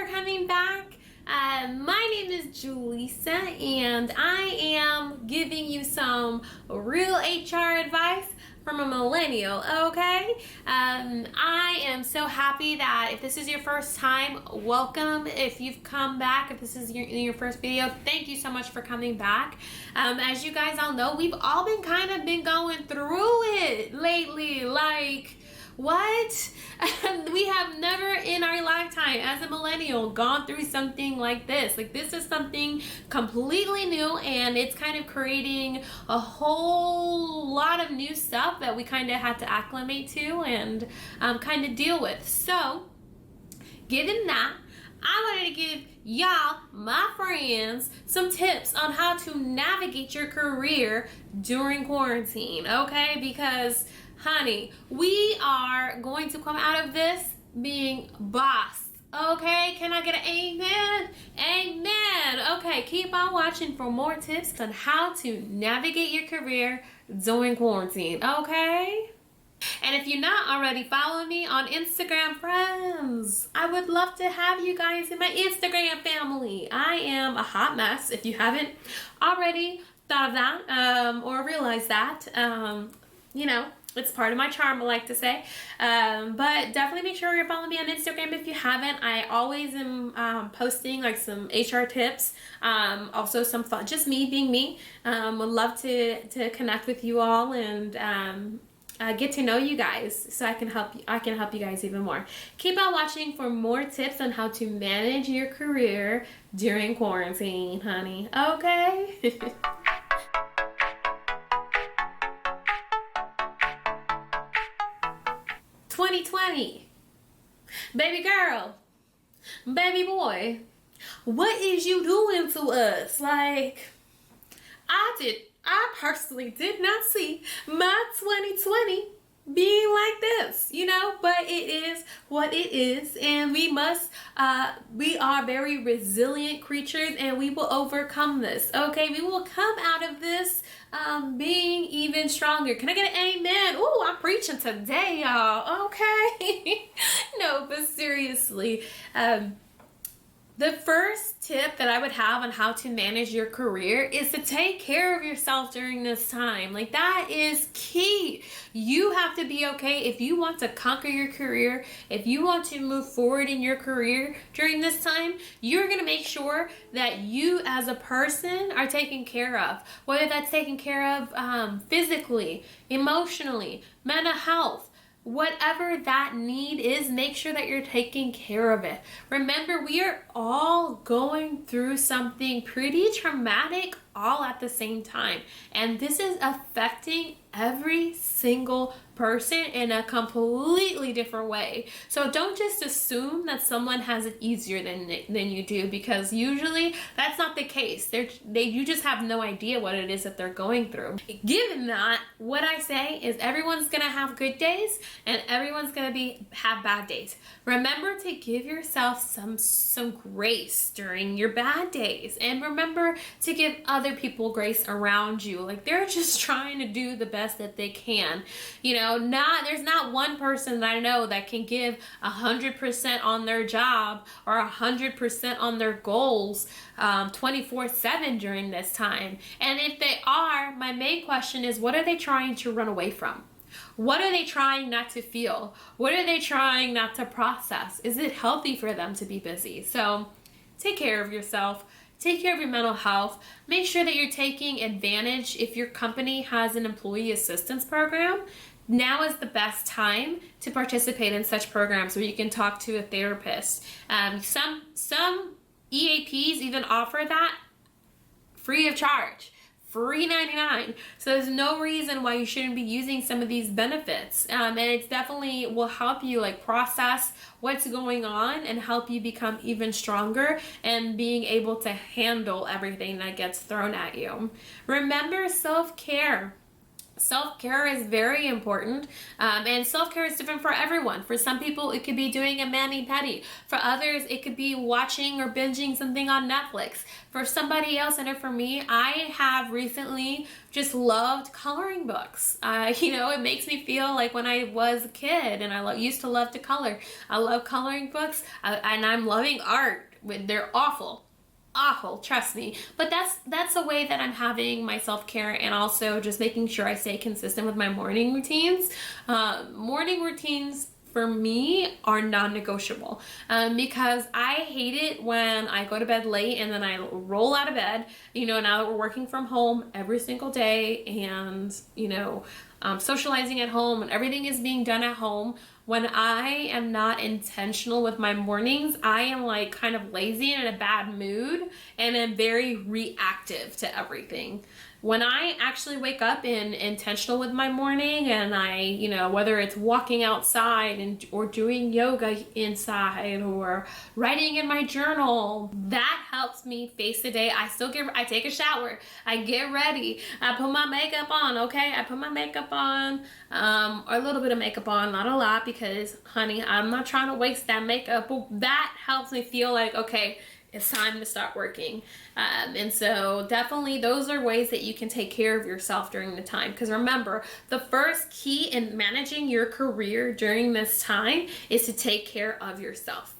for coming back. My name is Julissa, and I am giving you some real HR advice from a millennial, okay? I am so happy that if this is your first time, welcome. If you've come back, if this is your first video, thank you so much for coming back. As you guys all know, we've all been going through it lately, like, what? We have never in our lifetime as a millennial gone through something like this. Like, this is something completely new, and it's kind of creating a whole lot of new stuff that we kind of had to acclimate to and kind of deal with. So, given that, I wanted to give y'all, my friends, some tips on how to navigate your career during quarantine, okay? Because honey, we are going to come out of this being boss. Okay, can I get an amen? Amen. Okay, keep on watching for more tips on how to navigate your career during quarantine, okay? And if you're not already following me on Instagram, friends, I would love to have you guys in my Instagram family. I am a hot mess. If you haven't already thought of that or realized that, you know, it's part of my charm, I like to say. But definitely make sure you're following me on Instagram if you haven't. I always am posting like some HR tips, also some fun, just me being me. Would love to connect with you all and get to know you guys so I can help you guys even more. Keep on watching for more tips on how to manage your career during quarantine, honey. Okay? 2020, baby girl, baby boy, what is you doing to us? Like, I personally did not see my 2020 being like this, you know, but it is what it is, and we are very resilient creatures, and we will overcome this, okay? We will come out of this being even stronger. Can I get an amen? Ooh, I'm preaching today, y'all, okay? No, but seriously, the first tip that I would have on how to manage your career is to take care of yourself during this time. Like, that is key. You have to be okay if you want to conquer your career, if you want to move forward in your career during this time. You're going to make sure that you as a person are taken care of, whether that's taken care of physically, emotionally, mental health. Whatever that need is, make sure that you're taking care of it. Remember, we are all going through something pretty traumatic all at the same time. And this is affecting every single person in a completely different way. So don't just assume that someone has it easier than you do, because usually that's not the case. You just have no idea what it is that they're going through. Given that, what I say is everyone's gonna have good days and everyone's gonna have bad days. Remember to give yourself some grace during your bad days, and remember to give other people grace around you. Like, they're just trying to do the best that they can. You know, there's not one person that I know that can give 100% on their job or 100% on their goals 24/7 during this time. And if they are, my main question is, what are they trying to run away from? What are they trying not to feel? What are they trying not to process? Is it healthy for them to be busy? So take care of yourself. Take care of your mental health. Make sure that you're taking advantage. If your company has an employee assistance program, now is the best time to participate in such programs where you can talk to a therapist. Some EAPs even offer that free of charge. Free 99. So there's no reason why you shouldn't be using some of these benefits. And it's definitely will help you like process what's going on and help you become even stronger and being able to handle everything that gets thrown at you. Remember self-care. Self-care is very important, and self-care is different for everyone. For some people, it could be doing a mani-pedi. For others, it could be watching or binging something on Netflix. For somebody else, and for me, I have recently just loved coloring books. It makes me feel like when I was a kid, and I used to love to color. I love coloring books, and I'm loving art. They're awful, trust me, but that's a way that I'm having my self-care, and also just making sure I stay consistent with my morning routines. Morning routines for me are non-negotiable, because I hate it when I go to bed late and then I roll out of bed. Now that we're working from home every single day, and socializing at home, and everything is being done at home. When I am not intentional with my mornings, I am like kind of lazy and in a bad mood, and am very reactive to everything. When I actually wake up and intentional with my morning, and I, whether it's walking outside or doing yoga inside, or writing in my journal, that helps me face the day. I take a shower, I get ready, I put my makeup on, okay? I put my makeup on, or a little bit of makeup on, not a lot, because honey, I'm not trying to waste that makeup, but that helps me feel like, okay, it's time to start working. And so definitely those are ways that you can take care of yourself during the time. Because remember, the first key in managing your career during this time is to take care of yourself.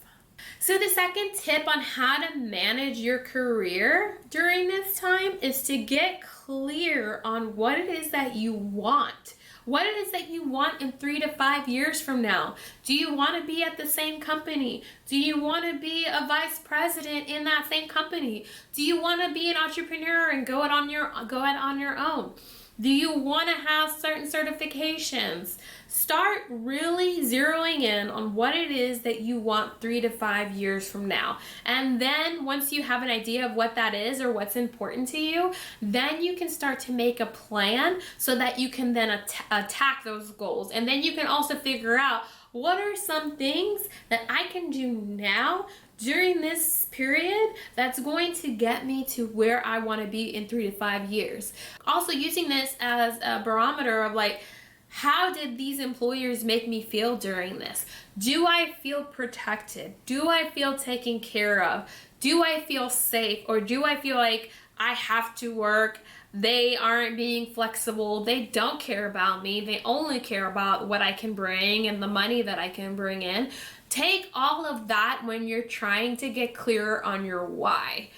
So the second tip on how to manage your career during this time is to get clear on what it is that you want. What it is that you want in 3 to 5 years from now. Do you want to be at the same company? Do you want to be a vice president in that same company? Do you want to be an entrepreneur and go out on your own? Do you want to have certain certifications? Start really zeroing in on what it is that you want 3 to 5 years from now. And then once you have an idea of what that is, or what's important to you, then you can start to make a plan so that you can then attack those goals. And then you can also figure out, what are some things that I can do now during this period that's going to get me to where I want to be in 3 to 5 years. Also using this as a barometer of like, how did these employers make me feel during this? Do I feel protected? Do I feel taken care of? Do I feel safe? Or do I feel like I have to work? They aren't being flexible. They don't care about me. They only care about what I can bring and the money that I can bring in. Take all of that when you're trying to get clearer on your why.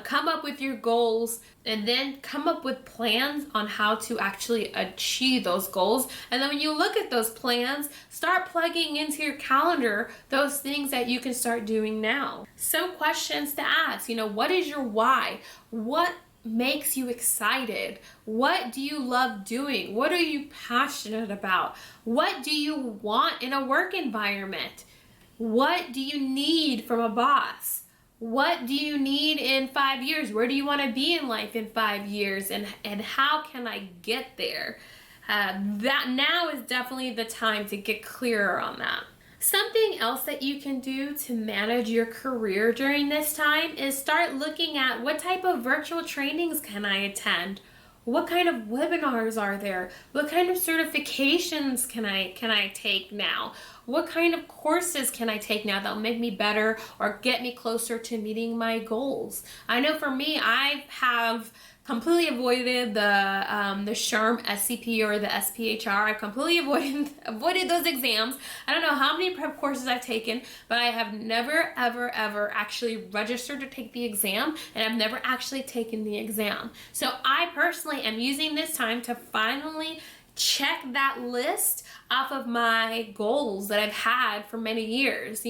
Come up with your goals, and then come up with plans on how to actually achieve those goals. And then when you look at those plans, start plugging into your calendar those things that you can start doing now. Some questions to ask, what is your why? What makes you excited? What do you love doing? What are you passionate about? What do you want in a work environment? What do you need from a boss? What do you need in 5 years? Where do you want to be in life in 5 years? And how can I get there? That now is definitely the time to get clearer on that. Something else that you can do to manage your career during this time is start looking at, what type of virtual trainings can I attend? What kind of webinars are there? What kind of certifications can I take now? What kind of courses can I take now that'll make me better or get me closer to meeting my goals? I know for me, I have completely avoided the SHRM SCP or the SPHR. I've completely avoided those exams. I don't know how many prep courses I've taken, but I have never, ever actually registered to take the exam, and I've never actually taken the exam. So I personally am using this time to finally check that list off of my goals that I've had for many years.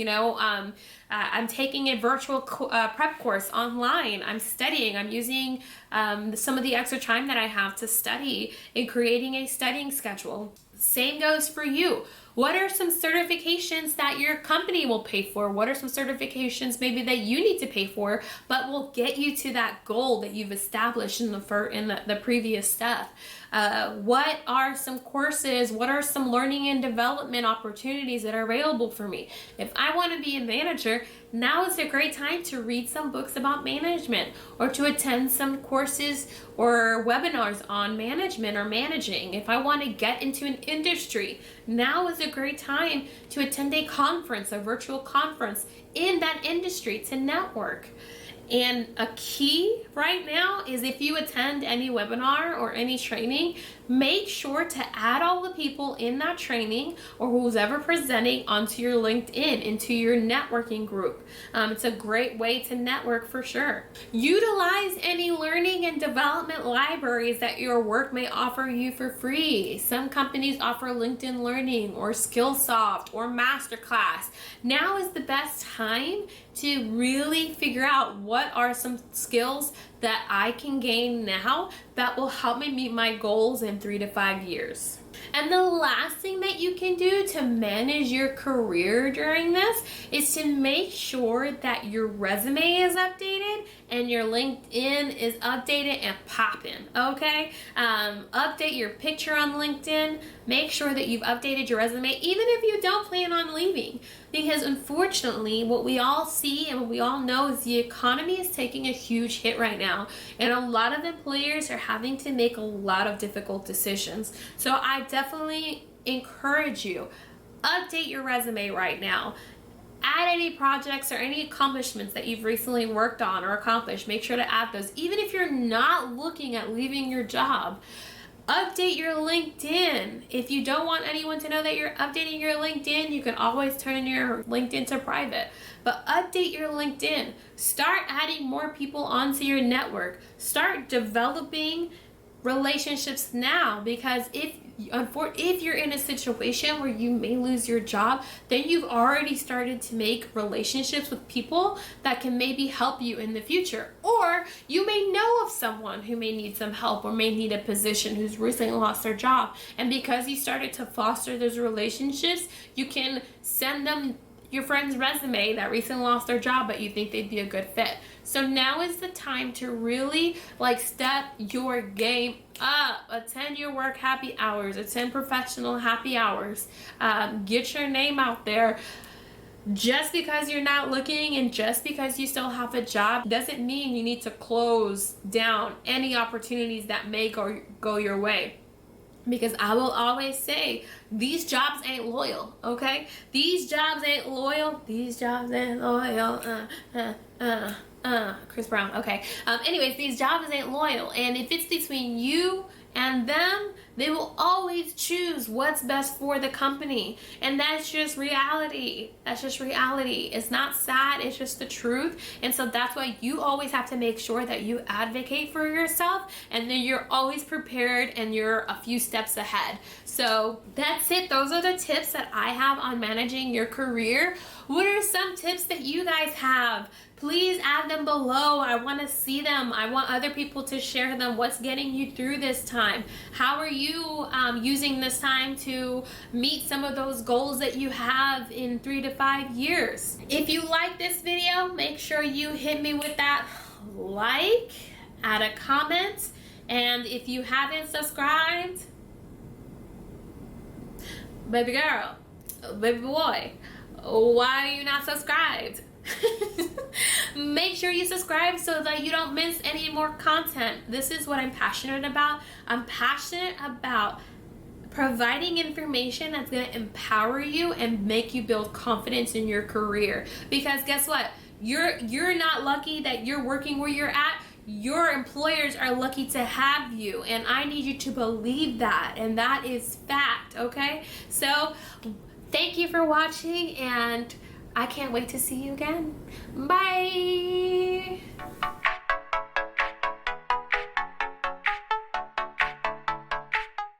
I'm taking a virtual prep course online. I'm studying. I'm using some of the extra time that I have to study in creating a studying schedule. Same goes for you. What are some certifications that your company will pay for? What are some certifications maybe that you need to pay for, but will get you to that goal that you've established in the previous step? What are some courses? What are some learning and development opportunities that are available for me? If I want to be a manager, now is a great time to read some books about management, or to attend some courses or webinars on management or managing. If I want to get into an industry, now is a great time to attend a conference, a virtual conference in that industry to network. And a key right now is, if you attend any webinar or any training, make sure to add all the people in that training or who's ever presenting onto your LinkedIn, into your networking group. It's a great way to network for sure. Utilize any learning and development libraries that your work may offer you for free. Some companies offer LinkedIn Learning or Skillsoft or Masterclass. Now is the best time to really figure out what are some skills that I can gain now that will help me meet my goals in 3 to 5 years. And the last thing that you can do to manage your career during this is to make sure that your resume is updated and your LinkedIn is updated and popping, okay? Update your picture on LinkedIn. Make sure that you've updated your resume, even if you don't plan on leaving. Because unfortunately, what we all see and what we all know is the economy is taking a huge hit right now. And a lot of employers are having to make a lot of difficult decisions. So I definitely encourage you, update your resume right now. Add any projects or any accomplishments that you've recently worked on or accomplished. Make sure to add those. Even if you're not looking at leaving your job, update your LinkedIn. If you don't want anyone to know that you're updating your LinkedIn, you can always turn your LinkedIn to private. But update your LinkedIn. Start adding more people onto your network. Start developing relationships now, because if you're in a situation where you may lose your job, then you've already started to make relationships with people that can maybe help you in the future. Or you may know of someone who may need some help or may need a position, who's recently lost their job. And because you started to foster those relationships, you can send them your friend's resume that recently lost their job, but you think they'd be a good fit. So now is the time to really step your game up. Attend your work happy hours, attend professional happy hours, get your name out there. Just because you're not looking and just because you still have a job doesn't mean you need to close down any opportunities that may go your way. Because I will always say, these jobs ain't loyal, okay? These jobs ain't loyal. These jobs ain't loyal. Chris Brown, okay. Anyways, these jobs ain't loyal. And if it's between you and them, they will always choose what's best for the company. And that's just reality. That's just reality. It's not sad, it's just the truth. And so that's why you always have to make sure that you advocate for yourself, and then you're always prepared and you're a few steps ahead. So that's it. Those are the tips that I have on managing your career. What are some tips that you guys have? Please add them below. I want to see them. I want other people to share them. What's getting you through this time? How are you using this time to meet some of those goals that you have in 3 to 5 years? If you like this video, make sure you hit me with that like, add a comment, and if you haven't subscribed, baby girl, baby boy, why are you not subscribed? Make sure you subscribe so that you don't miss any more content. This is what I'm passionate about. I'm passionate about providing information that's going to empower you and make you build confidence in your career. Because guess what? You're not lucky that you're working where you're at. Your employers are lucky to have you, and I need you to believe that, and that is fact, okay? So thank you for watching, and I can't wait to see you again. Bye.